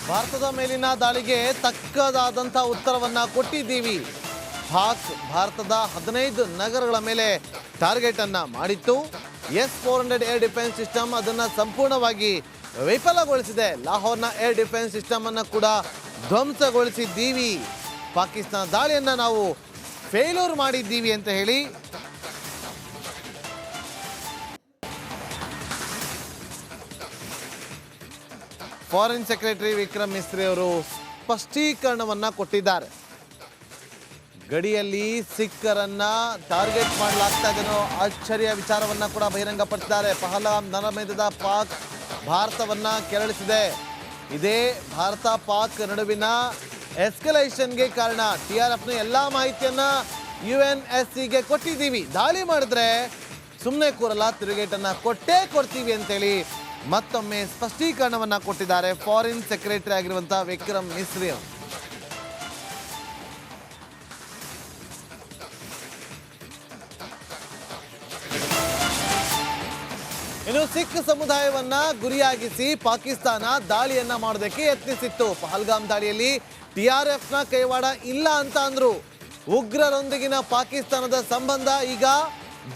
ಭಾರತದ ಮೇಲಿನ ದಾಳಿಗೆ ತಕ್ಕದಾದಂಥ ಉತ್ತರವನ್ನ ಕೊಟ್ಟಿದ್ದೀವಿ. ಪಾಕ್ ಭಾರತದ 15 ನಗರಗಳ ಮೇಲೆ ಟಾರ್ಗೆಟ್ ಅನ್ನ ಮಾಡಿತ್ತು. S-400 ಏರ್ ಡಿಫೆನ್ಸ್ ಸಿಸ್ಟಮ್ ಅದನ್ನು ಸಂಪೂರ್ಣವಾಗಿ ವಿಫಲಗೊಳಿಸಿದೆ. ಲಾಹೋರ್ನ ಏರ್ ಡಿಫೆನ್ಸ್ ಸಿಸ್ಟಮ್ ಅನ್ನು ಕೂಡ ಧ್ವಂಸಗೊಳಿಸಿದ್ದೀವಿ. ಪಾಕಿಸ್ತಾನ ದಾಳಿಯನ್ನು ನಾವು ಫೇಲ್ಯೂರ್ ಮಾಡಿದ್ದೀವಿ ಅಂತ ಹೇಳಿ ಫಾರಿನ್ ಸೆಕ್ರೆಟರಿ ವಿಕ್ರಮ್ ಮಿಸ್ರಿ ಅವರು ಸ್ಪಷ್ಟೀಕರಣವನ್ನು ಕೊಟ್ಟಿದ್ದಾರೆ. ಗಡಿಯಲ್ಲಿ ಸಿಖ್ಖರನ್ನ ಟಾರ್ಗೆಟ್ ಮಾಡಲಾಗ್ತಾ ಇದೆ ಅನ್ನೋ ಆಶ್ಚರ್ಯ ವಿಚಾರವನ್ನ ಕೂಡ ಬಹಿರಂಗಪಡಿಸಿದ್ದಾರೆ. ಪಹಲ್ಗಾಮ್ ನರಮೇಧದ ಪಾಕ್ ಭಾರತವನ್ನ ಕೆರಳಿಸಿದೆ. ಇದೇ ಭಾರತ ಪಾಕ್ ನಡುವಿನ ಎಸ್ಕಲೇಷನ್ಗೆ ಕಾರಣ. TRFನ ಎಲ್ಲ ಮಾಹಿತಿಯನ್ನ UNSCಗೆ ಕೊಟ್ಟಿದ್ದೀವಿ. ದಾಳಿ ಮಾಡಿದ್ರೆ ಸುಮ್ಮನೆ ಕೂರಲ್ಲ, ತಿರುಗೇಟನ್ನ ಕೊಟ್ಟೇ ಕೊಡ್ತೀವಿ ಅಂತೇಳಿ ಮತ್ತೊಮ್ಮೆ ಸ್ಪಷ್ಟೀಕರಣವನ್ನ ಕೊಟ್ಟಿದ್ದಾರೆ ಫಾರಿನ್ ಸೆಕ್ರೆಟರಿ ಆಗಿರುವಂತಹ ವಿಕ್ರಮ್ ಮಿಸ್ರಿ ಅವರು. ಇನ್ನು ಸಿಖ್ ಸಮುದಾಯವನ್ನ ಗುರಿಯಾಗಿಸಿ ಪಾಕಿಸ್ತಾನ ದಾಳಿಯನ್ನ ಮಾಡೋದಕ್ಕೆ ಯತ್ನಿಸಿತ್ತು. ಪಹಲ್ಗಾಮ್ ದಾಳಿಯಲ್ಲಿ TRFನ ಕೈವಾಡ ಇಲ್ಲ ಅಂತ ಅಂದ್ರು. ಉಗ್ರರೊಂದಿಗಿನ ಪಾಕಿಸ್ತಾನದ ಸಂಬಂಧ ಈಗ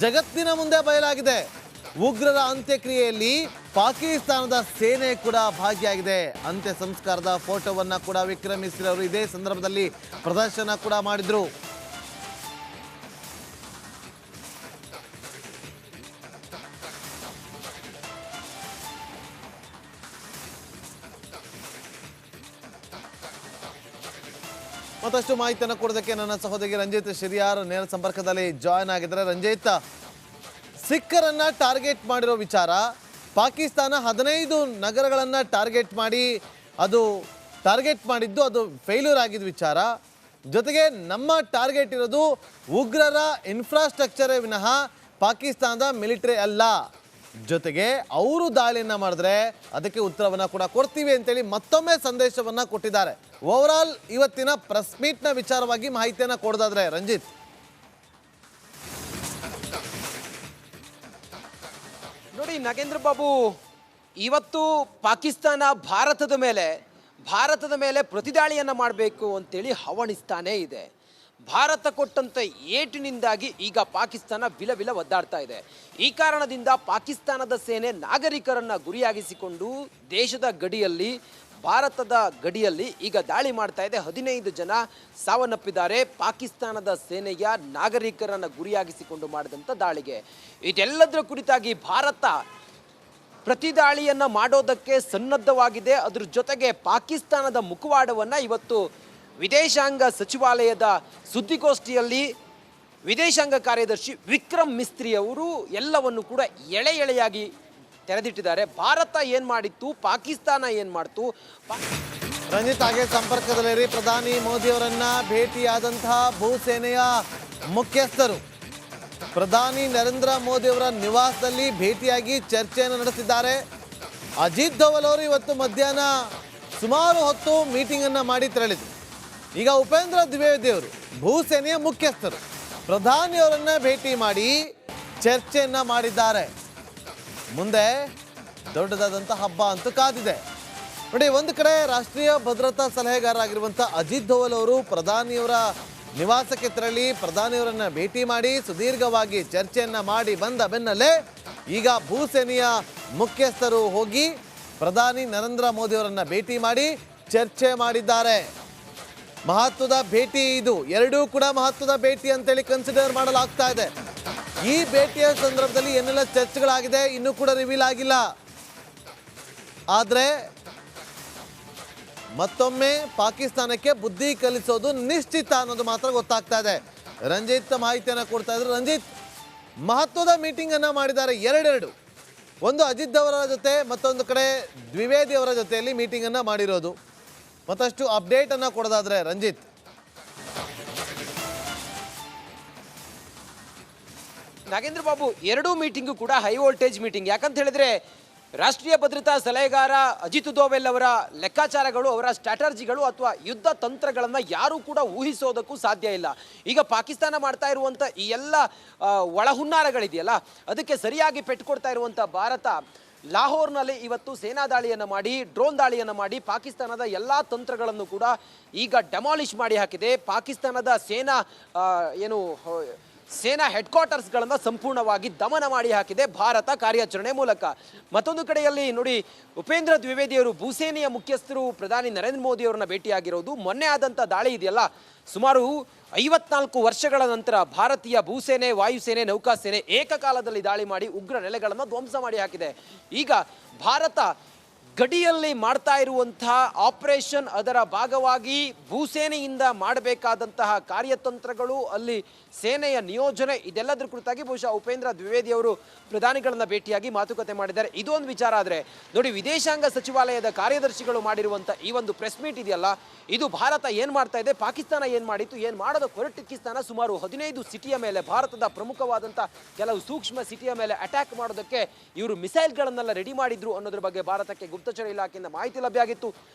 ಜಗತ್ತಿನ ಮುಂದೆ ಬಯಲಾಗಿದೆ. ಉಗ್ರರ ಅಂತ್ಯಕ್ರಿಯೆಯಲ್ಲಿ ಪಾಕಿಸ್ತಾನದ ಸೇನೆ ಕೂಡ ಭಾಗಿಯಾಗಿದೆ. ಅಂತ್ಯ ಸಂಸ್ಕಾರದ ಫೋಟೋವನ್ನ ಕೂಡ ವಿಕ್ರಮ್ ಮಿಸ್ರಿ ಅವರು ಇದೇ ಸಂದರ್ಭದಲ್ಲಿ ಪ್ರದರ್ಶನ ಕೂಡ ಮಾಡಿದ್ರು. ಮತ್ತಷ್ಟು ಮಾಹಿತಿಯನ್ನು ಕೊಡೋದಕ್ಕೆ ನನ್ನ ಸಹೋದರಿ ರಂಜಿತ್ ಶಿರಿಯಾರ್ ನೇರ ಸಂಪರ್ಕದಲ್ಲಿ ಜಾಯ್ನ್ ಆಗಿದ್ದಾರೆ. ರಂಜಿತ್, ಸಿಖ್ಖರನ್ನ ಟಾರ್ಗೆಟ್ ಮಾಡಿರೋ ವಿಚಾರ, ಪಾಕಿಸ್ತಾನ 15 ನಗರಗಳನ್ನು ಟಾರ್ಗೆಟ್ ಮಾಡಿದ್ದು ಅದು ಫೇಲ್ಯೂರ್ ಆಗಿದ್ದ ವಿಚಾರ. ಜೊತೆಗೆ ನಮ್ಮ ಟಾರ್ಗೆಟ್ ಇರೋದು ಉಗ್ರರ ಇನ್ಫ್ರಾಸ್ಟ್ರಕ್ಚರೇ ವಿನಃ ಪಾಕಿಸ್ತಾನದ ಮಿಲಿಟರಿ ಅಲ್ಲ. ಜೊತೆಗೆ ಅವರು ದಾಳಿಯನ್ನು ಮಾಡಿದ್ರೆ ಅದಕ್ಕೆ ಉತ್ತರವನ್ನು ಕೂಡ ಕೊಡ್ತೀವಿ ಅಂತೇಳಿ ಮತ್ತೊಮ್ಮೆ ಸಂದೇಶವನ್ನು ಕೊಟ್ಟಿದ್ದಾರೆ. ಓವರಾಲ್ ಇವತ್ತಿನ ಪ್ರೆಸ್ ಮೀಟ್ನ ವಿಚಾರವಾಗಿ ಮಾಹಿತಿಯನ್ನು ಕೊಡೋದಾದ್ರೆ ರಂಜಿತ್. ನೋಡಿ ನಾಗೇಂದ್ರ ಬಾಬು, ಇವತ್ತು ಪಾಕಿಸ್ತಾನ ಭಾರತದ ಮೇಲೆ ಪ್ರತಿದಾಳಿಯನ್ನು ಮಾಡಬೇಕು ಅಂತೇಳಿ ಹವಣಿಸ್ತಾನೇ ಇದೆ. ಭಾರತ ಕೊಟ್ಟಂಥ ಏಟಿನಿಂದಾಗಿ ಈಗ ಪಾಕಿಸ್ತಾನ ವಿಲ ಒದ್ದಾಡ್ತಾ ಇದೆ. ಈ ಕಾರಣದಿಂದ ಪಾಕಿಸ್ತಾನದ ಸೇನೆ ನಾಗರಿಕರನ್ನು ಗುರಿಯಾಗಿಸಿಕೊಂಡು ದೇಶದ ಗಡಿಯಲ್ಲಿ, ಭಾರತದ ಗಡಿಯಲ್ಲಿ ಈಗ ದಾಳಿ ಮಾಡ್ತಾ ಇದೆ. 15 ಜನ ಸಾವನ್ನಪ್ಪಿದ್ದಾರೆ ಪಾಕಿಸ್ತಾನದ ಸೇನೆಯ ನಾಗರಿಕರನ್ನು ಗುರಿಯಾಗಿಸಿಕೊಂಡು ಮಾಡಿದಂಥ ದಾಳಿಗೆ. ಇದೆಲ್ಲದರ ಕುರಿತಾಗಿ ಭಾರತ ಪ್ರತಿದಾಳಿಯನ್ನು ಮಾಡೋದಕ್ಕೆ ಸನ್ನದ್ಧವಾಗಿದೆ. ಅದ್ರ ಜೊತೆಗೆ ಪಾಕಿಸ್ತಾನದ ಮುಖವಾಡವನ್ನು ಇವತ್ತು ವಿದೇಶಾಂಗ ಸಚಿವಾಲಯದ ಸುದ್ದಿಗೋಷ್ಠಿಯಲ್ಲಿ ವಿದೇಶಾಂಗ ಕಾರ್ಯದರ್ಶಿ ವಿಕ್ರಮ್ ಮಿಸ್ರಿ ಅವರು ಎಲ್ಲವನ್ನು ಕೂಡ ಎಳೆಯಾಗಿ ತೆರೆದಿಟ್ಟಿದ್ದಾರೆ. ಭಾರತ ಏನು ಮಾಡಿತ್ತು, ಪಾಕಿಸ್ತಾನ ಏನು ಮಾಡ್ತು. ರಂಜಿತ್, ಹಾಗೆ ಸಂಪರ್ಕದಲ್ಲಿರಿ. ಪ್ರಧಾನಿ ಮೋದಿ ಅವರನ್ನ ಭೇಟಿಯಾದಂತಹ ಭೂಸೇನೆಯ ಮುಖ್ಯಸ್ಥರು ಪ್ರಧಾನಿ ನರೇಂದ್ರ ಮೋದಿ ಅವರ ನಿವಾಸದಲ್ಲಿ ಭೇಟಿಯಾಗಿ ಚರ್ಚೆಯನ್ನು ನಡೆಸಿದ್ದಾರೆ. ಅಜಿತ್ ದೋವಲ್ ಅವರು ಇವತ್ತು ಮಧ್ಯಾಹ್ನ ಸುಮಾರು ಹೊತ್ತು ಮೀಟಿಂಗ್ ಅನ್ನ ಮಾಡಿ ತೆರಳಿದರು. ಈಗ ಉಪೇಂದ್ರ ದ್ವಿವೇದಿ ಅವರು ಭೂಸೇನೆಯ ಮುಖ್ಯಸ್ಥರು ಪ್ರಧಾನಿಯವರನ್ನ ಭೇಟಿ ಮಾಡಿ ಚರ್ಚೆಯನ್ನ ಮಾಡಿದ್ದಾರೆ. ಮುಂದೆ ದೊಡ್ಡದಾದಂಥ ಹಬ್ಬ ಅಂತೂ ಕಾದಿದೆ. ನೋಡಿ, ಒಂದು ಕಡೆ ರಾಷ್ಟ್ರೀಯ ಭದ್ರತಾ ಸಲಹೆಗಾರರಾಗಿರುವಂಥ ಅಜಿತ್ ದೋವಲ್ ಅವರು ಪ್ರಧಾನಿಯವರ ನಿವಾಸಕ್ಕೆ ತೆರಳಿ ಪ್ರಧಾನಿಯವರನ್ನ ಭೇಟಿ ಮಾಡಿ ಸುದೀರ್ಘವಾಗಿ ಚರ್ಚೆಯನ್ನ ಮಾಡಿ ಬಂದ ಬೆನ್ನಲ್ಲೇ ಈಗ ಭೂಸೇನೆಯ ಮುಖ್ಯಸ್ಥರು ಹೋಗಿ ಪ್ರಧಾನಿ ನರೇಂದ್ರ ಮೋದಿ ಅವರನ್ನ ಭೇಟಿ ಮಾಡಿ ಚರ್ಚೆ ಮಾಡಿದ್ದಾರೆ. ಮಹತ್ವದ ಭೇಟಿ ಇದು. ಎರಡೂ ಕೂಡ ಮಹತ್ವದ ಭೇಟಿ ಅಂತೇಳಿ ಕನ್ಸಿಡರ್ ಮಾಡಲಾಗ್ತಾ ಇದೆ. ಈ ಭೇಟಿಯ ಸಂದರ್ಭದಲ್ಲಿ ಏನೆಲ್ಲ ಚರ್ಚೆಗಳಾಗಿದೆ ಇನ್ನೂ ಕೂಡ ರಿವೀಲ್ ಆಗಿಲ್ಲ. ಆದರೆ ಮತ್ತೊಮ್ಮೆ ಪಾಕಿಸ್ತಾನಕ್ಕೆ ಬುದ್ಧಿ ಕಲಿಸೋದು ನಿಶ್ಚಿತ ಅನ್ನೋದು ಮಾತ್ರ ಗೊತ್ತಾಗ್ತಾ ಇದೆ. ರಂಜಿತ್ ಮಾಹಿತಿಯನ್ನು ಕೊಡ್ತಾ ಇದ್ರು. ರಂಜಿತ್, ಮಹತ್ವದ ಮೀಟಿಂಗ್ ಅನ್ನ ಮಾಡಿದ್ದಾರೆ ಎರಡೆರಡು. ಒಂದು ಅಜಿತ್ ಅವರ ಜೊತೆ, ಮತ್ತೊಂದು ಕಡೆ ದ್ವಿವೇದಿ ಅವರ ಜೊತೆಯಲ್ಲಿ ಮೀಟಿಂಗ್ ಅನ್ನ ಮಾಡಿರೋದು. ಮತ್ತಷ್ಟು ಅಪ್ಡೇಟ್ ಅನ್ನ ಕೊಡೋದಾದ್ರೆ ರಂಜಿತ್. ನಾಗೇಂದ್ರ ಬಾಬು, ಎರಡೂ ಮೀಟಿಂಗು ಕೂಡ ಹೈ ವೋಲ್ಟೇಜ್ ಮೀಟಿಂಗ್. ಯಾಕಂತ ಹೇಳಿದ್ರೆ ರಾಷ್ಟ್ರೀಯ ಭದ್ರತಾ ಸಲಹೆಗಾರ ಅಜಿತ್ ದೋವಲ್ ಅವರ ಲೆಕ್ಕಾಚಾರಗಳು, ಅವರ ಸ್ಟ್ರಾಟರ್ಜಿಗಳು ಅಥವಾ ಯುದ್ಧ ತಂತ್ರಗಳನ್ನು ಯಾರೂ ಕೂಡ ಊಹಿಸೋದಕ್ಕೂ ಸಾಧ್ಯ ಇಲ್ಲ. ಈಗ ಪಾಕಿಸ್ತಾನ ಮಾಡ್ತಾ ಇರುವಂಥ ಈ ಎಲ್ಲ ಒಳಹುನ್ನಾರಗಳಿದೆಯಲ್ಲ, ಅದಕ್ಕೆ ಸರಿಯಾಗಿ ಪೆಟ್ಟು ಕೊಡ್ತಾ ಇರುವಂಥ ಭಾರತ ಲಾಹೋರ್ನಲ್ಲಿ ಇವತ್ತು ಸೇನಾ ದಾಳಿಯನ್ನು ಮಾಡಿ, ಡ್ರೋನ್ ದಾಳಿಯನ್ನು ಮಾಡಿ ಪಾಕಿಸ್ತಾನದ ಎಲ್ಲ ತಂತ್ರಗಳನ್ನು ಕೂಡ ಈಗ ಡೆಮಾಲಿಷ್ ಮಾಡಿ ಹಾಕಿದೆ. ಪಾಕಿಸ್ತಾನದ ಸೇನಾ ಹೆಡ್ ಕ್ವಾರ್ಟರ್ಸ್ಗಳನ್ನು ಸಂಪೂರ್ಣವಾಗಿ ದಮನ ಮಾಡಿ ಹಾಕಿದೆ ಭಾರತ ಕಾರ್ಯಾಚರಣೆ ಮೂಲಕ. ಮತ್ತೊಂದು ಕಡೆಯಲ್ಲಿ ನೋಡಿ, ಉಪೇಂದ್ರ ದ್ವಿವೇದಿಯವರು ಭೂಸೇನೆಯ ಮುಖ್ಯಸ್ಥರು ಪ್ರಧಾನಿ ನರೇಂದ್ರ ಮೋದಿ ಅವರನ್ನ ಭೇಟಿಯಾಗಿರೋದು. ಮೊನ್ನೆ ಆದಂಥ ದಾಳಿ ಇದೆಯಲ್ಲ, ಸುಮಾರು 54 ವರ್ಷಗಳ ನಂತರ ಭಾರತೀಯ ಭೂಸೇನೆ, ವಾಯುಸೇನೆ, ನೌಕಾಸೇನೆ ಏಕಕಾಲದಲ್ಲಿ ದಾಳಿ ಮಾಡಿ ಉಗ್ರ ನೆಲೆಗಳನ್ನು ಧ್ವಂಸ ಮಾಡಿ ಹಾಕಿದೆ. ಈಗ ಭಾರತ ಗಡಿಯಲ್ಲಿ ಮಾಡ್ತಾ ಇರುವಂತಹ ಆಪರೇಷನ್, ಅದರ ಭಾಗವಾಗಿ ಭೂಸೇನೆಯಿಂದ ಮಾಡಬೇಕಾದಂತಹ ಕಾರ್ಯತಂತ್ರಗಳು, ಅಲ್ಲಿ ಸೇನೆಯ ನಿಯೋಜನೆ, ಇದೆಲ್ಲದರ ಕುರಿತಾಗಿ ಬಹುಶಃ ಉಪೇಂದ್ರ ದ್ವಿವೇದಿ ಅವರು ಪ್ರಧಾನಿಗಳನ್ನ ಭೇಟಿಯಾಗಿ ಮಾತುಕತೆ ಮಾಡಿದ್ದಾರೆ. ಇದೊಂದು ವಿಚಾರ. ಆದರೆ ನೋಡಿ, ವಿದೇಶಾಂಗ ಸಚಿವಾಲಯದ ಕಾರ್ಯದರ್ಶಿಗಳು ಮಾಡಿರುವಂಥ ಈ ಒಂದು ಪ್ರೆಸ್ ಮೀಟ್ ಇದೆಯಲ್ಲ, ಇದು ಭಾರತ ಏನು ಮಾಡ್ತಾ ಇದೆ, ಪಾಕಿಸ್ತಾನ ಏನು ಮಾಡಿತ್ತು, ಏನು ಮಾಡೋದು ಹೊರಟಿಕ್ಕಿಸ್ತಾನ ಸುಮಾರು 15 ಸಿಟಿಯ ಮೇಲೆ, ಭಾರತದ ಪ್ರಮುಖವಾದಂಥ ಕೆಲವು ಸೂಕ್ಷ್ಮ ಸಿಟಿಯ ಮೇಲೆ ಅಟ್ಯಾಕ್ ಮಾಡೋದಕ್ಕೆ ಇವರು ಮಿಸೈಲ್ಗಳನ್ನೆಲ್ಲ ರೆಡಿ ಮಾಡಿದ್ರು ಅನ್ನೋದ್ರ ಬಗ್ಗೆ ಭಾರತಕ್ಕೆ ಗುಪ್ತಚರ ಇಲಾಖೆಯಿಂದ ಮಾಹಿತಿ ಲಭ್ಯ ಆಗಿತ್ತು.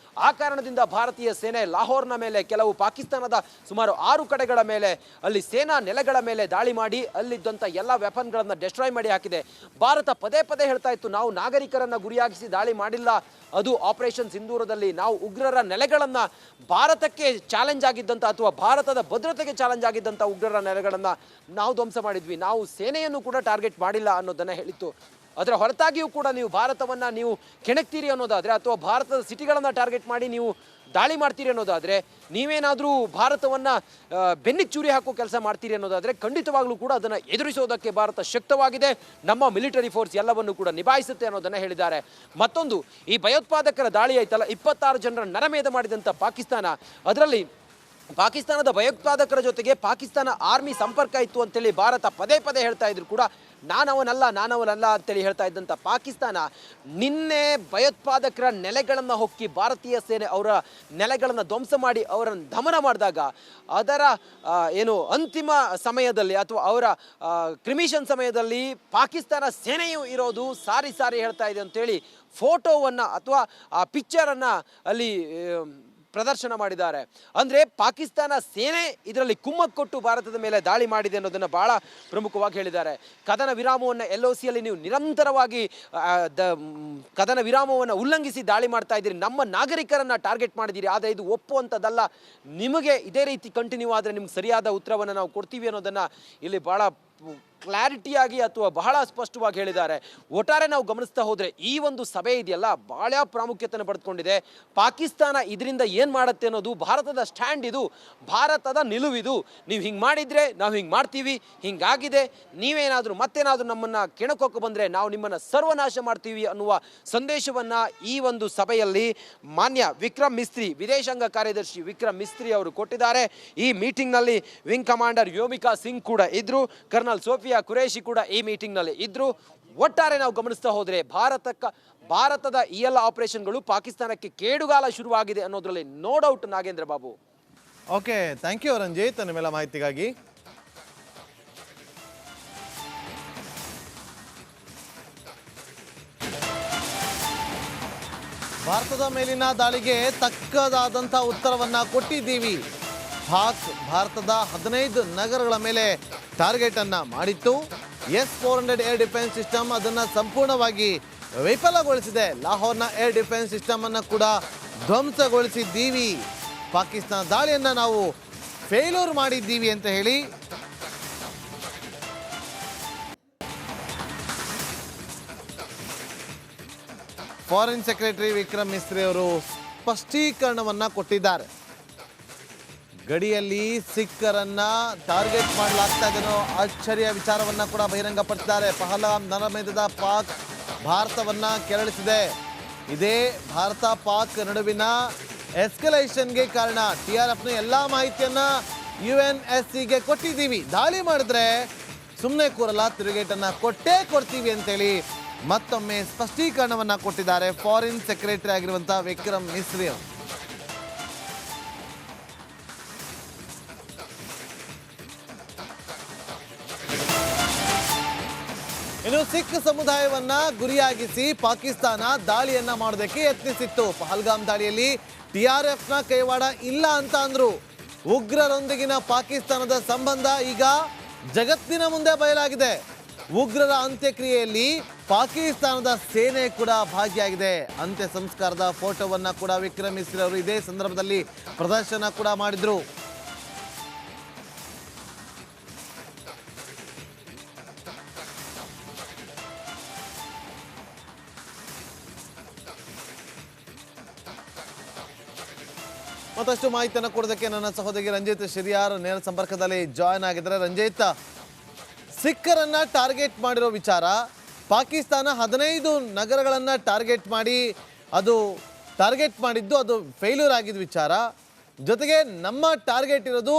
ಆ ಕಾರಣದಿಂದ ಭಾರತೀಯ ಸೇನೆ ಲಾಹೋರ್ನ ಮೇಲೆ, ಕೆಲವು ಪಾಕಿಸ್ತಾನದ ಸುಮಾರು 6 ಕಡೆಗಳ ಮೇಲೆ, ಅಲ್ಲಿ ಸೇನಾ ನೆಲೆಗಳ ಮೇಲೆ ದಾಳಿ ಮಾಡಿ ಅಲ್ಲಿದ್ದಂಥ ಎಲ್ಲ ವೆಪನ್ಗಳನ್ನು ಡೆಸ್ಟ್ರಾಯ್ ಮಾಡಿ ಹಾಕಿದೆ. ಭಾರತ ಪದೇ ಪದೇ ಹೇಳ್ತಾ ಇತ್ತು, ನಾವು ನಾಗರಿಕರನ್ನ ಗುರಿಯಾಗಿಸಿ ದಾಳಿ ಮಾಡಿಲ್ಲ, ಅದು ಆಪರೇಷನ್ ಸಿಂಧೂರದಲ್ಲಿ ನಾವು ಉಗ್ರರ ನೆಲೆಗಳನ್ನು, ಭಾರತಕ್ಕೆ ಚಾಲೆಂಜ್ ಆಗಿದ್ದಂಥ ಅಥವಾ ಭಾರತದ ಭದ್ರತೆಗೆ ಚಾಲೆಂಜ್ ಆಗಿದ್ದಂಥ ಉಗ್ರರ ನೆಲೆಗಳನ್ನು ನಾವು ಧ್ವಂಸ ಮಾಡಿದ್ವಿ, ನಾವು ಸೇನೆಯನ್ನು ಕೂಡ ಟಾರ್ಗೆಟ್ ಮಾಡಿಲ್ಲ ಅನ್ನೋದನ್ನು ಹೇಳಿತ್ತು. ಅದರ ಹೊರತಾಗಿಯೂ ಕೂಡ ನೀವು ಭಾರತವನ್ನು ನೀವು ಕೆಣಕ್ತೀರಿ ಅನ್ನೋದಾದರೆ, ಅಥವಾ ಭಾರತದ ಸಿಟಿಗಳನ್ನು ಟಾರ್ಗೆಟ್ ಮಾಡಿ ನೀವು ದಾಳಿ ಮಾಡ್ತೀರಿ ಅನ್ನೋದಾದರೆ, ನೀವೇನಾದರೂ ಭಾರತವನ್ನು ಬೆನ್ನಿಗೆ ಚೂರಿ ಹಾಕೋ ಕೆಲಸ ಮಾಡ್ತೀರಿ ಅನ್ನೋದಾದರೆ, ಖಂಡಿತವಾಗ್ಲೂ ಕೂಡ ಅದನ್ನು ಎದುರಿಸೋದಕ್ಕೆ ಭಾರತ ಶಕ್ತವಾಗಿದೆ, ನಮ್ಮ ಮಿಲಿಟರಿ ಫೋರ್ಸ್ ಎಲ್ಲವನ್ನು ಕೂಡ ನಿಭಾಯಿಸುತ್ತೆ ಅನ್ನೋದನ್ನು ಹೇಳಿದ್ದಾರೆ. ಮತ್ತೊಂದು, ಈ ಭಯೋತ್ಪಾದಕರ ದಾಳಿ ಆಯ್ತಲ್ಲ, 26 ಜನರ ನರಮೇಧ ಮಾಡಿದಂಥ ಪಾಕಿಸ್ತಾನ, ಅದರಲ್ಲಿ ಪಾಕಿಸ್ತಾನದ ಭಯೋತ್ಪಾದಕರ ಜೊತೆಗೆ ಪಾಕಿಸ್ತಾನ ಆರ್ಮಿ ಸಂಪರ್ಕ ಇತ್ತು ಅಂತೇಳಿ ಭಾರತ ಪದೇ ಪದೇ ಹೇಳ್ತಾ ಇದ್ರು ಕೂಡ, ನಾನವನಲ್ಲ ಅಂತೇಳಿ ಹೇಳ್ತಾ ಇದ್ದಂಥ ಪಾಕಿಸ್ತಾನ ನಿನ್ನೆ ಭಯೋತ್ಪಾದಕರ ನೆಲೆಗಳನ್ನು ಹೊಕ್ಕಿ ಭಾರತೀಯ ಸೇನೆ ಅವರ ನೆಲೆಗಳನ್ನು ಧ್ವಂಸ ಮಾಡಿ ಅವರನ್ನು ದಮನ ಮಾಡಿದಾಗ, ಅದರ ಅಂತಿಮ ಸಮಯದಲ್ಲಿ ಅಥವಾ ಅವರ ಕ್ರಿಮಿಷನ್ ಸಮಯದಲ್ಲಿ ಪಾಕಿಸ್ತಾನ ಸೇನೆಯು ಇರೋದು ಸಾರಿ ಹೇಳ್ತಾ ಇದೆ ಅಂತೇಳಿ ಫೋಟೋವನ್ನು ಅಥವಾ ಆ ಪಿಕ್ಚರನ್ನು ಅಲ್ಲಿ ಪ್ರದರ್ಶನ ಮಾಡಿದ್ದಾರೆ. ಅಂದರೆ ಪಾಕಿಸ್ತಾನ ಸೇನೆ ಇದರಲ್ಲಿ ಕುಮ್ಮಕ್ಕು ಕೊಟ್ಟು ಭಾರತದ ಮೇಲೆ ದಾಳಿ ಮಾಡಿದೆ ಅನ್ನೋದನ್ನು ಬಹಳ ಪ್ರಮುಖವಾಗಿ ಹೇಳಿದ್ದಾರೆ. ಕದನ ವಿರಾಮವನ್ನು LOCಯಲ್ಲಿ ನೀವು ನಿರಂತರವಾಗಿ ಕದನ ವಿರಾಮವನ್ನು ಉಲ್ಲಂಘಿಸಿ ದಾಳಿ ಮಾಡ್ತಾ ಇದ್ದೀರಿ, ನಮ್ಮ ನಾಗರಿಕರನ್ನು ಟಾರ್ಗೆಟ್ ಮಾಡಿದ್ದೀರಿ, ಆದರೆ ಇದು ಒಪ್ಪುವಂಥದ್ದಲ್ಲ, ನಿಮಗೆ ಇದೇ ರೀತಿ ಕಂಟಿನ್ಯೂ ಆದರೆ ನಿಮ್ಗೆ ಸರಿಯಾದ ಉತ್ತರವನ್ನು ನಾವು ಕೊಡ್ತೀವಿ ಅನ್ನೋದನ್ನು ಇಲ್ಲಿ ಬಹಳ ಕ್ಲಾರಿಟಿಯಾಗಿ ಅಥವಾ ಬಹಳ ಸ್ಪಷ್ಟವಾಗಿ ಹೇಳಿದ್ದಾರೆ. ಒಟ್ಟಾರೆ ನಾವು ಗಮನಿಸ್ತಾ ಹೋದರೆ ಈ ಒಂದು ಸಭೆ ಇದೆಯಲ್ಲ, ಬಹಳ ಪ್ರಾಮುಖ್ಯತೆಯನ್ನು ಪಡೆದುಕೊಂಡಿದೆ. ಪಾಕಿಸ್ತಾನ ಇದರಿಂದ ಏನು ಮಾಡುತ್ತೆ ಅನ್ನೋದು ಭಾರತದ ಸ್ಟ್ಯಾಂಡ್, ಇದು ಭಾರತದ ನಿಲುವಿದು. ನೀವು ಹಿಂಗೆ ಮಾಡಿದರೆ ನಾವು ಹಿಂಗೆ ಮಾಡ್ತೀವಿ, ಹಿಂಗಾಗಿದೆ, ನೀವೇನಾದರೂ ಮತ್ತೇನಾದರೂ ನಮ್ಮನ್ನು ಕೆಣಕೋಕೆ ಬಂದರೆ ನಾವು ನಿಮ್ಮನ್ನು ಸರ್ವನಾಶ ಮಾಡ್ತೀವಿ ಅನ್ನುವ ಸಂದೇಶವನ್ನು ಈ ಒಂದು ಸಭೆಯಲ್ಲಿ ಮಾನ್ಯ ವಿಕ್ರಮ್ ಮಿಸ್ತ್ರಿ, ವಿದೇಶಾಂಗ ಕಾರ್ಯದರ್ಶಿ ವಿಕ್ರಮ್ ಮಿಸ್ತ್ರಿ ಅವರು ಕೊಟ್ಟಿದ್ದಾರೆ. ಈ ಮೀಟಿಂಗ್ನಲ್ಲಿ ವಿಂಗ್ ಕಮಾಂಡರ್ ಯೋಮಿಕಾ ಸಿಂಗ್ ಕೂಡ ಇದ್ದರು, ಕರ್ನಲ್ ಸೋಫಿಯಾ ಕುರೇಶಿ ಕೂಡ ಈ ಮೀಟಿಂಗ್ನಲ್ಲಿ ಇದ್ರು. ಒಟ್ಟಾರೆ ನಾವು ಗಮನಿಸ್ತಾ ಹೋದರೆ ಭಾರತದ ಈ ಎಲ್ಲ ಆಪರೇಷನ್ಗಳು ಪಾಕಿಸ್ತಾನಕ್ಕೆ ಕೇಡುಗಾಲ ಶುರುವಾಗಿದೆ ಅನ್ನೋದ್ರಲ್ಲಿ no doubt. Nagendra Babu, okay, thank you Ranjith ನಿಮ್ಮೆಲ್ಲ ಮಾಹಿತಿಗಾಗಿ. ಭಾರತದ ಮೇಲಿನ ದಾಳಿಗೆ ತಕ್ಕದಾದಂಥ ಉತ್ತರವನ್ನ ಕೊಟ್ಟಿದ್ದೀವಿ. ಭಾರತದ 15 ನಗರಗಳ ಮೇಲೆ ಟಾರ್ಗೆಟ್ ಅನ್ನ ಮಾಡಿತ್ತು. S-400 ಏರ್ ಡಿಫೆನ್ಸ್ ಸಿಸ್ಟಮ್ ಅದನ್ನು ಸಂಪೂರ್ಣವಾಗಿ ವಿಫಲಗೊಳಿಸಿದೆ. ಲಾಹೋರ್ನ ಏರ್ ಡಿಫೆನ್ಸ್ ಸಿಸ್ಟಮ್ ಅನ್ನು ಕೂಡ ಧ್ವಂಸಗೊಳಿಸಿದ್ದೀವಿ. ಪಾಕಿಸ್ತಾನ ದಾಳಿಯನ್ನು ನಾವು ಫೇಲ್ಯೂರ್ ಮಾಡಿದ್ದೀವಿ ಅಂತ ಹೇಳಿ ಫಾರಿನ್ ಸೆಕ್ರೆಟರಿ ವಿಕ್ರಮ್ ಮಿಸ್ತ್ರಿ ಅವರು ಸ್ಪಷ್ಟೀಕರಣವನ್ನ ಕೊಟ್ಟಿದ್ದಾರೆ. ಗಡಿಯಲ್ಲಿ ಸಿಖ್ಖರನ್ನ ಟಾರ್ಗೆಟ್ ಮಾಡಲಾಗ್ತಾ ಇದೆನೋ ಆಶ್ಚರ್ಯ ವಿಚಾರವನ್ನ ಕೂಡ ಬಹಿರಂಗಪಡಿಸಿದ್ದಾರೆ. ಪಹಲ್ಗಾಮ್ ನರಮೇಧದ ಪಾಕ್ ಭಾರತವನ್ನ ಕೆರಳಿಸಿದೆ. ಇದೇ ಭಾರತ ಪಾಕ್ ನಡುವಿನ ಎಸ್ಕಲೇಷನ್ಗೆ ಕಾರಣ. TRFನ ಎಲ್ಲ ಮಾಹಿತಿಯನ್ನ UNSCಗೆ ಕೊಟ್ಟಿದ್ದೀವಿ. ದಾಳಿ ಮಾಡಿದ್ರೆ ಸುಮ್ಮನೆ ಕೂರಲ್ಲ, ತಿರುಗೇಟನ್ನ ಕೊಟ್ಟೇ ಕೊಡ್ತೀವಿ ಅಂತೇಳಿ ಮತ್ತೊಮ್ಮೆ ಸ್ಪಷ್ಟೀಕರಣವನ್ನ ಕೊಟ್ಟಿದ್ದಾರೆ ಫಾರಿನ್ ಸೆಕ್ರೆಟರಿ ಆಗಿರುವಂತಹ ವಿಕ್ರಮ್ ಮಿಸ್ರಿ ಅವರು. ಇನ್ನು ಸಿಖ್ ಸಮುದಾಯವನ್ನ ಗುರಿಯಾಗಿಸಿ ಪಾಕಿಸ್ತಾನ ದಾಳಿಯನ್ನ ಮಾಡೋದಕ್ಕೆ ಯತ್ನಿಸಿತ್ತು. ಪಹಲ್ಗಾಮ್ ದಾಳಿಯಲ್ಲಿ TRFನ ಕೈವಾಡ ಇಲ್ಲ ಅಂತ ಅಂದ್ರು. ಉಗ್ರರೊಂದಿಗಿನ ಪಾಕಿಸ್ತಾನದ ಸಂಬಂಧ ಈಗ ಜಗತ್ತಿನ ಮುಂದೆ ಬಯಲಾಗಿದೆ. ಉಗ್ರರ ಅಂತ್ಯಕ್ರಿಯೆಯಲ್ಲಿ ಪಾಕಿಸ್ತಾನದ ಸೇನೆ ಕೂಡ ಭಾಗಿಯಾಗಿದೆ. ಅಂತ್ಯ ಸಂಸ್ಕಾರದ ಫೋಟೋವನ್ನ ಕೂಡ ವಿಕ್ರಮ್ ಮಿಸ್ರಿ ಅವರು ಇದೇ ಸಂದರ್ಭದಲ್ಲಿ ಪ್ರದರ್ಶನ ಕೂಡ ಮಾಡಿದ್ರು. ಮತ್ತಷ್ಟು ಮಾಹಿತಿಯನ್ನು ಕೊಡೋದಕ್ಕೆ ನನ್ನ ಸಹೋದರಿ ರಂಜಿತ್ ಶಿರಿಯಾರ್ ನೇರ ಸಂಪರ್ಕದಲ್ಲಿ ಜಾಯ್ನ್ ಆಗಿದ್ದಾರೆ. ರಂಜಿತ್, ಸಿಖ್ಖರನ್ನ ಟಾರ್ಗೆಟ್ ಮಾಡಿರೋ ವಿಚಾರ, ಪಾಕಿಸ್ತಾನ 15 ನಗರಗಳನ್ನು ಟಾರ್ಗೆಟ್ ಮಾಡಿದ್ದು ಅದು ಫೇಲ್ಯೂರ್ ಆಗಿದ್ದ ವಿಚಾರ. ಜೊತೆಗೆ ನಮ್ಮ ಟಾರ್ಗೆಟ್ ಇರೋದು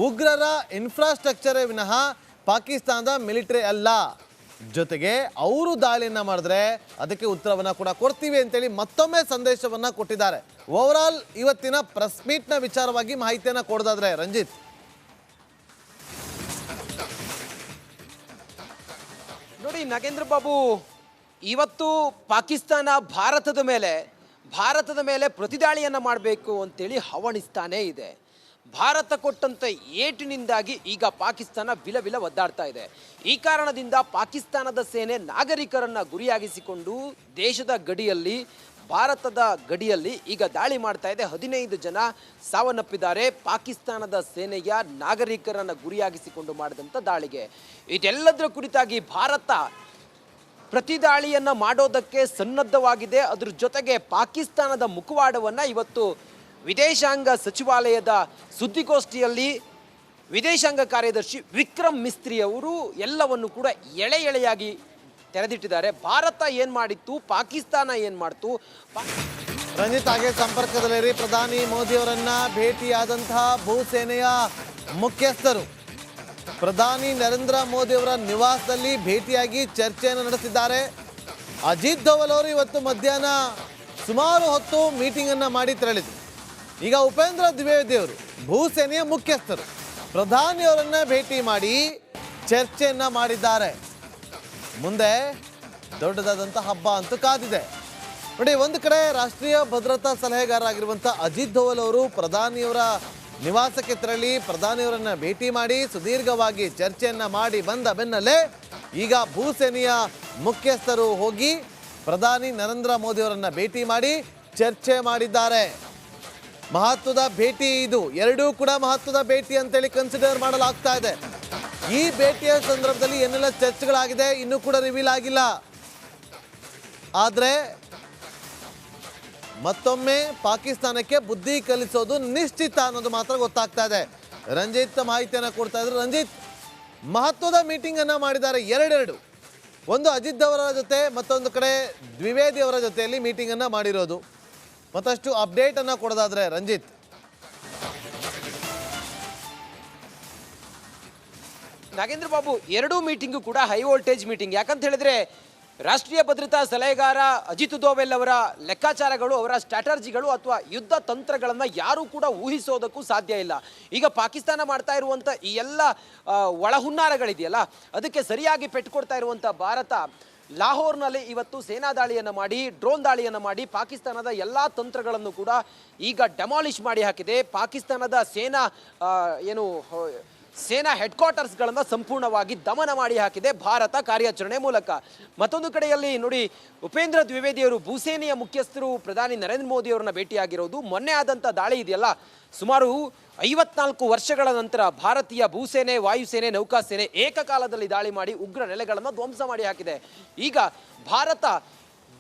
ಉಗ್ರರ ಇನ್ಫ್ರಾಸ್ಟ್ರಕ್ಚರೇ ವಿನಃ ಪಾಕಿಸ್ತಾನದ ಮಿಲಿಟರಿ ಅಲ್ಲ. ಜೊತೆಗೆ ಅವರು ದಾಳಿಯನ್ನ ಮಾಡಿದ್ರೆ ಅದಕ್ಕೆ ಉತ್ತರವನ್ನ ಕೂಡ ಕೊಡ್ತೀವಿ ಅಂತೇಳಿ ಮತ್ತೊಮ್ಮೆ ಸಂದೇಶವನ್ನ ಕೊಟ್ಟಿದ್ದಾರೆ. ಓವರಾಲ್ ಇವತ್ತಿನ ಪ್ರೆಸ್ ಮೀಟ್ನ ವಿಚಾರವಾಗಿ ಮಾಹಿತಿಯನ್ನ ಕೊಡೋದಾದ್ರೆ ರಂಜಿತ್. ನೋಡಿ ನಾಗೇಂದ್ರ ಬಾಬು, ಇವತ್ತು ಪಾಕಿಸ್ತಾನ ಭಾರತದ ಮೇಲೆ ಪ್ರತಿದಾಳಿಯನ್ನು ಮಾಡಬೇಕು ಅಂತೇಳಿ ಹವಣಿಸ್ತಾನೇ ಇದೆ. ಭಾರತ ಕೊಟ್ಟಂಥ ಏಟಿನಿಂದಾಗಿ ಈಗ ಪಾಕಿಸ್ತಾನ ವಿಲ ಒದ್ದಾಡ್ತಾ ಇದೆ. ಈ ಕಾರಣದಿಂದ ಪಾಕಿಸ್ತಾನದ ಸೇನೆ ನಾಗರಿಕರನ್ನು ಗುರಿಯಾಗಿಸಿಕೊಂಡು ದೇಶದ ಗಡಿಯಲ್ಲಿ, ಭಾರತದ ಗಡಿಯಲ್ಲಿ ಈಗ ದಾಳಿ ಮಾಡ್ತಾ ಇದೆ. 15 ಜನ ಸಾವನ್ನಪ್ಪಿದ್ದಾರೆ ಪಾಕಿಸ್ತಾನದ ಸೇನೆಯ ನಾಗರಿಕರನ್ನು ಗುರಿಯಾಗಿಸಿಕೊಂಡು ಮಾಡಿದಂಥ ದಾಳಿಗೆ. ಇದೆಲ್ಲದರ ಕುರಿತಾಗಿ ಭಾರತ ಪ್ರತಿದಾಳಿಯನ್ನು ಮಾಡೋದಕ್ಕೆ ಸನ್ನದ್ಧವಾಗಿದೆ. ಅದ್ರ ಜೊತೆಗೆ ಪಾಕಿಸ್ತಾನದ ಮುಖವಾಡವನ್ನು ಇವತ್ತು ವಿದೇಶಾಂಗ ಸಚಿವಾಲಯದ ಸುದ್ದಿಗೋಷ್ಠಿಯಲ್ಲಿ ವಿದೇಶಾಂಗ ಕಾರ್ಯದರ್ಶಿ ವಿಕ್ರಮ್ ಮಿಸ್ರಿ ಅವರು ಎಲ್ಲವನ್ನು ಕೂಡ ಎಳೆಯಾಗಿ ತೆರೆದಿಟ್ಟಿದ್ದಾರೆ. ಭಾರತ ಏನು ಮಾಡಿತ್ತು, ಪಾಕಿಸ್ತಾನ ಏನು ಮಾಡ್ತು. ರಂಜಿತ್, ಹಾಗೆ ಸಂಪರ್ಕದಲ್ಲಿರಿ. ಪ್ರಧಾನಿ ಮೋದಿ ಅವರನ್ನ ಭೇಟಿಯಾದಂತಹ ಭೂಸೇನೆಯ ಮುಖ್ಯಸ್ಥರು ಪ್ರಧಾನಿ ನರೇಂದ್ರ ಮೋದಿ ಅವರ ನಿವಾಸದಲ್ಲಿ ಭೇಟಿಯಾಗಿ ಚರ್ಚೆಯನ್ನು ನಡೆಸಿದ್ದಾರೆ. ಅಜಿತ್ ದೋವಲ್ ಅವರು ಇವತ್ತು ಮಧ್ಯಾಹ್ನ ಸುಮಾರು ಹೊತ್ತು ಮೀಟಿಂಗ್ ಅನ್ನ ಮಾಡಿ ತೆರಳಿದ್ರು. ಈಗ ಉಪೇಂದ್ರ ದ್ವಿವೇದಿ ಅವರು ಭೂಸೇನೆಯ ಮುಖ್ಯಸ್ಥರು ಪ್ರಧಾನಿಯವರನ್ನ ಭೇಟಿ ಮಾಡಿ ಚರ್ಚೆಯನ್ನ ಮಾಡಿದ್ದಾರೆ. ಮುಂದೆ ದೊಡ್ಡದಾದಂಥ ಹಬ್ಬ ಅಂತೂ ಕಾದಿದೆ. ನೋಡಿ, ಒಂದು ಕಡೆ ರಾಷ್ಟ್ರೀಯ ಭದ್ರತಾ ಸಲಹೆಗಾರರಾಗಿರುವಂಥ ಅಜಿತ್ ದೋವಲ್ ಅವರು ಪ್ರಧಾನಿಯವರ ನಿವಾಸಕ್ಕೆ ತೆರಳಿ ಪ್ರಧಾನಿಯವರನ್ನ ಭೇಟಿ ಮಾಡಿ ಸುದೀರ್ಘವಾಗಿ ಚರ್ಚೆಯನ್ನ ಮಾಡಿ ಬಂದ ಬೆನ್ನಲ್ಲೇ ಈಗ ಭೂಸೇನೆಯ ಮುಖ್ಯಸ್ಥರು ಹೋಗಿ ಪ್ರಧಾನಿ ನರೇಂದ್ರ ಮೋದಿ ಅವರನ್ನ ಭೇಟಿ ಮಾಡಿ ಚರ್ಚೆ ಮಾಡಿದ್ದಾರೆ. ಮಹತ್ವದ ಭೇಟಿ ಇದು. ಎರಡೂ ಕೂಡ ಮಹತ್ವದ ಭೇಟಿ ಅಂತೇಳಿ ಕನ್ಸಿಡರ್ ಮಾಡಲಾಗ್ತಾ ಇದೆ. ಈ ಭೇಟಿಯ ಸಂದರ್ಭದಲ್ಲಿ ಏನೆಲ್ಲ ಚರ್ಚೆಗಳಾಗಿದೆ ಇನ್ನೂ ಕೂಡ ರಿವೀಲ್ ಆಗಿಲ್ಲ. ಆದರೆ ಮತ್ತೊಮ್ಮೆ ಪಾಕಿಸ್ತಾನಕ್ಕೆ ಬುದ್ಧಿ ಕಲಿಸೋದು ನಿಶ್ಚಿತ ಅನ್ನೋದು ಮಾತ್ರ ಗೊತ್ತಾಗ್ತಾ ಇದೆ. ರಂಜಿತ್ ಮಾಹಿತಿಯನ್ನು ಕೊಡ್ತಾ ಇದ್ರು. ರಂಜಿತ್, ಮಹತ್ವದ ಮೀಟಿಂಗ್ ಅನ್ನ ಮಾಡಿದ್ದಾರೆ. ಎರಡು, ಒಂದು ಅಜಿತ್ ಅವರ ಜೊತೆ, ಮತ್ತೊಂದು ಕಡೆ ದ್ವಿವೇದಿ ಅವರ ಜೊತೆಯಲ್ಲಿ ಮೀಟಿಂಗ್ ಅನ್ನ ಮಾಡಿರೋದು. ಮತ್ತಷ್ಟು ಅಪ್ಡೇಟ್ ಅನ್ನ ಕೊಡೋದಾದ್ರೆ ರಂಜಿತ್. ನಾಗೇಂದ್ರ ಬಾಬು, ಎರಡೂ ಮೀಟಿಂಗು ಕೂಡ ಹೈ ವೋಲ್ಟೇಜ್ ಮೀಟಿಂಗ್. ಯಾಕಂತ ಹೇಳಿದ್ರೆ ರಾಷ್ಟ್ರೀಯ ಭದ್ರತಾ ಸಲಹೆಗಾರ ಅಜಿತ್ ದೋವೆಲ್ ಅವರ ಲೆಕ್ಕಾಚಾರಗಳು, ಅವರ ಸ್ಟ್ರಾಟರ್ಜಿಗಳು ಅಥವಾ ಯುದ್ಧ ತಂತ್ರಗಳನ್ನು ಯಾರೂ ಕೂಡ ಊಹಿಸೋದಕ್ಕೂ ಸಾಧ್ಯ ಇಲ್ಲ. ಈಗ ಪಾಕಿಸ್ತಾನ ಮಾಡ್ತಾ ಇರುವಂಥ ಈ ಎಲ್ಲ ಒಳಹುನ್ನಾರಗಳಿದೆಯಲ್ಲ, ಅದಕ್ಕೆ ಸರಿಯಾಗಿ ಪೆಟ್ಟುಕೊಡ್ತಾ ಇರುವಂಥ ಭಾರತ ಲಾಹೋರ್ನಲ್ಲಿ ಇವತ್ತು ಸೇನಾ ದಾಳಿಯನ್ನು ಮಾಡಿ, ಡ್ರೋನ್ ದಾಳಿಯನ್ನು ಮಾಡಿ ಪಾಕಿಸ್ತಾನದ ಎಲ್ಲ ತಂತ್ರಗಳನ್ನು ಕೂಡ ಈಗ ಡೆಮಾಲಿಷ್ ಮಾಡಿ ಹಾಕಿದೆ. ಪಾಕಿಸ್ತಾನದ ಸೇನಾ ಹೆಡ್ ಕ್ವಾರ್ಟರ್ಸ್ಗಳನ್ನು ಸಂಪೂರ್ಣವಾಗಿ ದಮನ ಮಾಡಿ ಹಾಕಿದೆ ಭಾರತ ಕಾರ್ಯಾಚರಣೆ ಮೂಲಕ. ಮತ್ತೊಂದು ಕಡೆಯಲ್ಲಿ ನೋಡಿ, ಉಪೇಂದ್ರ ದ್ವಿವೇದಿಯವರು ಭೂಸೇನೆಯ ಮುಖ್ಯಸ್ಥರು ಪ್ರಧಾನಿ ನರೇಂದ್ರ ಮೋದಿ ಅವರನ್ನ ಭೇಟಿಯಾಗಿರೋದು. ಮೊನ್ನೆ ಆದಂಥ ದಾಳಿ ಇದೆಯಲ್ಲ, ಸುಮಾರು 54 ವರ್ಷಗಳ ನಂತರ ಭಾರತೀಯ ಭೂಸೇನೆ, ವಾಯುಸೇನೆ, ನೌಕಾಸೇನೆ ಏಕಕಾಲದಲ್ಲಿ ದಾಳಿ ಮಾಡಿ ಉಗ್ರ ನೆಲೆಗಳನ್ನು ಧ್ವಂಸ ಮಾಡಿ ಹಾಕಿದೆ. ಈಗ ಭಾರತ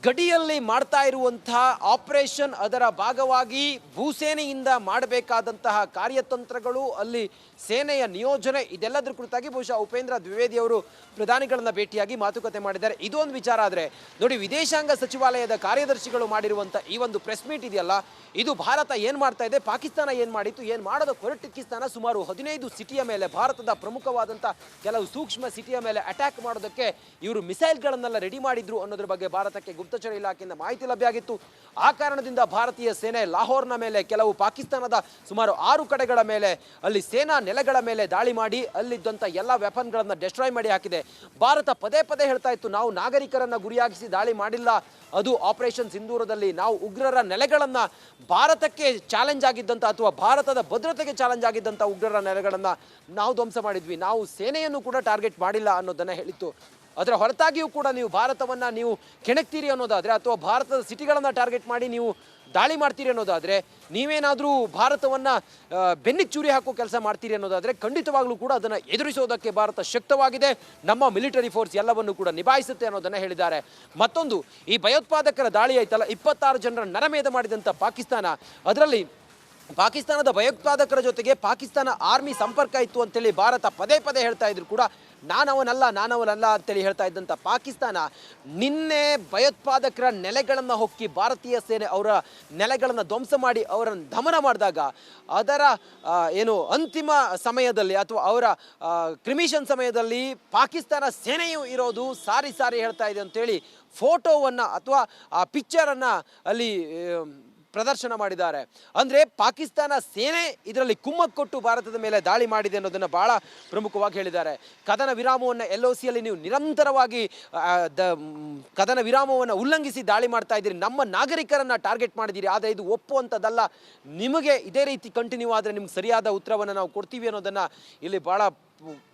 ಗಡಿಯಲ್ಲಿ ಮಾಡ್ತಾ ಇರುವಂತಹ ಆಪರೇಷನ್, ಅದರ ಭಾಗವಾಗಿ ಭೂಸೇನೆಯಿಂದ ಮಾಡಬೇಕಾದಂತಹ ಕಾರ್ಯತಂತ್ರಗಳು, ಅಲ್ಲಿ ಸೇನೆಯ ನಿಯೋಜನೆ, ಇದೆಲ್ಲದರ ಕುರಿತಾಗಿ ಬಹುಶಃ ಉಪೇಂದ್ರ ದ್ವಿವೇದಿ ಅವರು ಪ್ರಧಾನಿಗಳನ್ನ ಭೇಟಿಯಾಗಿ ಮಾತುಕತೆ ಮಾಡಿದ್ದಾರೆ. ಇದೊಂದು ವಿಚಾರ. ಆದರೆ ನೋಡಿ, ವಿದೇಶಾಂಗ ಸಚಿವಾಲಯದ ಕಾರ್ಯದರ್ಶಿಗಳು ಮಾಡಿರುವಂಥ ಈ ಒಂದು ಪ್ರೆಸ್ ಮೀಟ್ ಇದೆಯಲ್ಲ, ಇದು ಭಾರತ ಏನು ಮಾಡ್ತಾ ಇದೆ, ಪಾಕಿಸ್ತಾನ ಏನು ಮಾಡಿತ್ತು, ಏನು ಮಾಡೋದಕ್ಕೆ ಹೊರಟಿಕ್ಕಿಸ್ತಾನ ಸುಮಾರು 15 ಸಿಟಿಯ ಮೇಲೆ, ಭಾರತದ ಪ್ರಮುಖವಾದಂಥ ಕೆಲವು ಸೂಕ್ಷ್ಮ ಸಿಟಿಯ ಮೇಲೆ ಅಟ್ಯಾಕ್ ಮಾಡೋದಕ್ಕೆ ಇವರು ಮಿಸೈಲ್ಗಳನ್ನೆಲ್ಲ ರೆಡಿ ಮಾಡಿದ್ರು ಅನ್ನೋದ್ರ ಬಗ್ಗೆ ಭಾರತಕ್ಕೆ ಗುಪ್ತಚರ ಇಲಾಖೆಯಿಂದ ಮಾಹಿತಿ ಲಭ್ಯ ಆಗಿತ್ತು. ಆ ಕಾರಣದಿಂದ ಭಾರತೀಯ ಸೇನೆ ಲಾಹೋರ್ನ ಮೇಲೆ, ಕೆಲವು ಪಾಕಿಸ್ತಾನದ ಸುಮಾರು 6 ಕಡೆಗಳ ಮೇಲೆ, ಅಲ್ಲಿ ಸೇನಾ ನೆಲೆಗಳ ಮೇಲೆ ದಾಳಿ ಮಾಡಿ ಅಲ್ಲಿದ್ದಂಥ ಎಲ್ಲ ವೆಪನ್ಗಳನ್ನು ಡೆಸ್ಟ್ರಾಯ್ ಮಾಡಿ ಹಾಕಿದೆ. ಭಾರತ ಪದೇ ಹೇಳ್ತಾ ಇತ್ತು, ನಾವು ನಾಗರಿಕರನ್ನ ಗುರಿಯಾಗಿಸಿ ದಾಳಿ ಮಾಡಿಲ್ಲ, ಅದು ಆಪರೇಷನ್ ಸಿಂಧೂರದಲ್ಲಿ ನಾವು ಉಗ್ರರ ನೆಲೆಗಳನ್ನು, ಭಾರತಕ್ಕೆ ಚಾಲೆಂಜ್ ಆಗಿದ್ದಂಥ ಅಥವಾ ಭಾರತದ ಭದ್ರತೆಗೆ ಚಾಲೆಂಜ್ ಆಗಿದ್ದಂಥ ಉಗ್ರರ ನೆಲೆಗಳನ್ನು ನಾವು ಧ್ವಂಸ ಮಾಡಿದ್ವಿ, ನಾವು ಸೇನೆಯನ್ನು ಕೂಡ ಟಾರ್ಗೆಟ್ ಮಾಡಿಲ್ಲ ಅನ್ನೋದನ್ನು ಹೇಳಿತ್ತು. ಅದರ ಹೊರತಾಗಿಯೂ ಕೂಡ ನೀವು ಭಾರತವನ್ನು ನೀವು ಕೆಣಕ್ತೀರಿ ಅನ್ನೋದಾದರೆ ಅಥವಾ ಭಾರತದ ಸಿಟಿಗಳನ್ನು ಟಾರ್ಗೆಟ್ ಮಾಡಿ ನೀವು ದಾಳಿ ಮಾಡ್ತೀರಿ ಅನ್ನೋದಾದರೆ, ನೀವೇನಾದರೂ ಭಾರತವನ್ನು ಬೆನ್ನಿಗೆ ಚೂರಿ ಹಾಕೋ ಕೆಲಸ ಮಾಡ್ತೀರಿ ಅನ್ನೋದಾದರೆ ಖಂಡಿತವಾಗ್ಲೂ ಕೂಡ ಅದನ್ನು ಎದುರಿಸೋದಕ್ಕೆ ಭಾರತ ಶಕ್ತವಾಗಿದೆ. ನಮ್ಮ ಮಿಲಿಟರಿ ಫೋರ್ಸ್ ಎಲ್ಲವನ್ನು ಕೂಡ ನಿಭಾಯಿಸುತ್ತೆ ಅನ್ನೋದನ್ನು ಹೇಳಿದ್ದಾರೆ. ಮತ್ತೊಂದು, ಈ ಭಯೋತ್ಪಾದಕರ ದಾಳಿ ಆಯ್ತಲ್ಲ, 26 ಜನರ ನರಮೇಧ ಮಾಡಿದಂಥ ಪಾಕಿಸ್ತಾನ, ಅದರಲ್ಲಿ ಪಾಕಿಸ್ತಾನದ ಭಯೋತ್ಪಾದಕರ ಜೊತೆಗೆ ಪಾಕಿಸ್ತಾನ ಆರ್ಮಿ ಸಂಪರ್ಕ ಇತ್ತು ಅಂತೇಳಿ ಭಾರತ ಪದೇ ಪದೇ ಹೇಳ್ತಾ ಇದ್ರು ಕೂಡ ನಾನವನಲ್ಲ ಅಂತೇಳಿ ಹೇಳ್ತಾ ಇದ್ದಂಥ ಪಾಕಿಸ್ತಾನ ನಿನ್ನೆ ಭಯೋತ್ಪಾದಕರ ನೆಲೆಗಳನ್ನು ಹೊಕ್ಕಿ ಭಾರತೀಯ ಸೇನೆ ಅವರ ನೆಲೆಗಳನ್ನು ಧ್ವಂಸ ಮಾಡಿ ಅವರನ್ನು ದಮನ ಮಾಡಿದಾಗ ಅದರ ಅಂತಿಮ ಸಮಯದಲ್ಲಿ ಅಥವಾ ಅವರ ಕ್ರಿಮಿಷನ್ ಸಮಯದಲ್ಲಿ ಪಾಕಿಸ್ತಾನ ಸೇನೆಯು ಇರೋದು ಸಾರಿ ಹೇಳ್ತಾ ಇದೆ ಅಂತೇಳಿ ಫೋಟೋವನ್ನು ಅಥವಾ ಆ ಪಿಕ್ಚರನ್ನು ಅಲ್ಲಿ ಪ್ರದರ್ಶನ ಮಾಡಿದ್ದಾರೆ. ಅಂದರೆ ಪಾಕಿಸ್ತಾನ ಸೇನೆ ಇದರಲ್ಲಿ ಕುಮ್ಮಕ್ಕು ಕೊಟ್ಟು ಭಾರತದ ಮೇಲೆ ದಾಳಿ ಮಾಡಿದೆ ಅನ್ನೋದನ್ನು ಬಹಳ ಪ್ರಮುಖವಾಗಿ ಹೇಳಿದ್ದಾರೆ. ಕದನ ವಿರಾಮವನ್ನು LOCಯಲ್ಲಿ ನೀವು ನಿರಂತರವಾಗಿ ಕದನ ವಿರಾಮವನ್ನು ಉಲ್ಲಂಘಿಸಿ ದಾಳಿ ಮಾಡ್ತಾ ಇದ್ದೀರಿ, ನಮ್ಮ ನಾಗರಿಕರನ್ನು ಟಾರ್ಗೆಟ್ ಮಾಡಿದ್ದೀರಿ, ಆದರೆ ಇದು ಒಪ್ಪುವಂಥದ್ದಲ್ಲ, ನಿಮಗೆ ಇದೇ ರೀತಿ ಕಂಟಿನ್ಯೂ ಆದರೆ ನಿಮ್ಗೆ ಸರಿಯಾದ ಉತ್ತರವನ್ನು ನಾವು ಕೊಡ್ತೀವಿ ಅನ್ನೋದನ್ನು ಇಲ್ಲಿ ಬಹಳ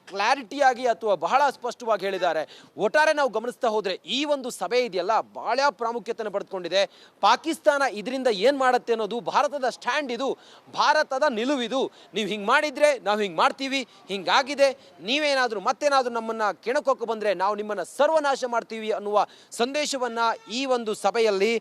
ಕ್ಲಾರಿಟಿಯಾಗಿ ಅಥವಾ ಬಹಳ ಸ್ಪಷ್ಟವಾಗಿ ಹೇಳಿದ್ದಾರೆ. ಒಟ್ಟಾರೆ ನಾವು ಗಮನಿಸ್ತಾ ಹೋದರೆ ಈ ಒಂದು ಸಭೆ ಇದೆಯಲ್ಲ ಬಹಳ ಪ್ರಾಮುಖ್ಯತೆಯನ್ನು ಪಡೆದುಕೊಂಡಿದೆ. ಪಾಕಿಸ್ತಾನ ಇದರಿಂದ ಏನು ಮಾಡುತ್ತೆ ಅನ್ನೋದು ಭಾರತದ ಸ್ಟ್ಯಾಂಡ್, ಇದು ಭಾರತದ ನಿಲುವಿದು. ನೀವು ಹಿಂಗೆ ಮಾಡಿದರೆ ನಾವು ಹಿಂಗೆ ಮಾಡ್ತೀವಿ, ಹಿಂಗಾಗಿದೆ, ನೀವೇನಾದರೂ ಮತ್ತೇನಾದರೂ ನಮ್ಮನ್ನು ಕೆಣಕೋಕೆ ಬಂದರೆ ನಾವು ನಿಮ್ಮನ್ನು ಸರ್ವನಾಶ ಮಾಡ್ತೀವಿ ಅನ್ನುವ ಸಂದೇಶವನ್ನು ಈ ಒಂದು ಸಭೆಯಲ್ಲಿ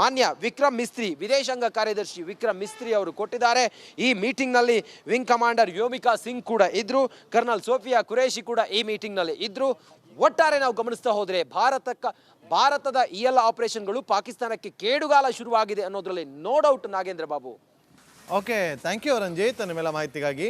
ಮಾನ್ಯ ವಿಕ್ರಮ್ ಮಿಸ್ತ್ರಿ, ವಿದೇಶಾಂಗ ಕಾರ್ಯದರ್ಶಿ ವಿಕ್ರಮ್ ಮಿಸ್ತ್ರಿ ಅವರು ಕೊಟ್ಟಿದ್ದಾರೆ. ಈ ಮೀಟಿಂಗ್ನಲ್ಲಿ ವಿಂಗ್ ಕಮಾಂಡರ್ ಯೋಮಿಕಾ ಸಿಂಗ್ ಕೂಡ ಇದ್ದರು, ಕರ್ನಲ್ ಸೋಫಿಯಾ ಕುರೇಶಿ ಕೂಡ ಈ ಮೀಟಿಂಗ್ನಲ್ಲಿ ಇದ್ರು. ಒಟ್ಟಾರೆ ನಾವು ಗಮನಿಸ್ತಾ ಹೋದರೆ ಭಾರತದ ಈ ಎಲ್ಲ ಆಪರೇಷನ್ಗಳು ಪಾಕಿಸ್ತಾನಕ್ಕೆ ಕೇಡುಗಾಲ ಶುರುವಾಗಿದೆ ಅನ್ನೋದ್ರಲ್ಲಿ no doubt Nagendra Babu. Okay, thank you Ranjith ನಿಮ್ಮೆಲ್ಲ ಮಾಹಿತಿಗಾಗಿ.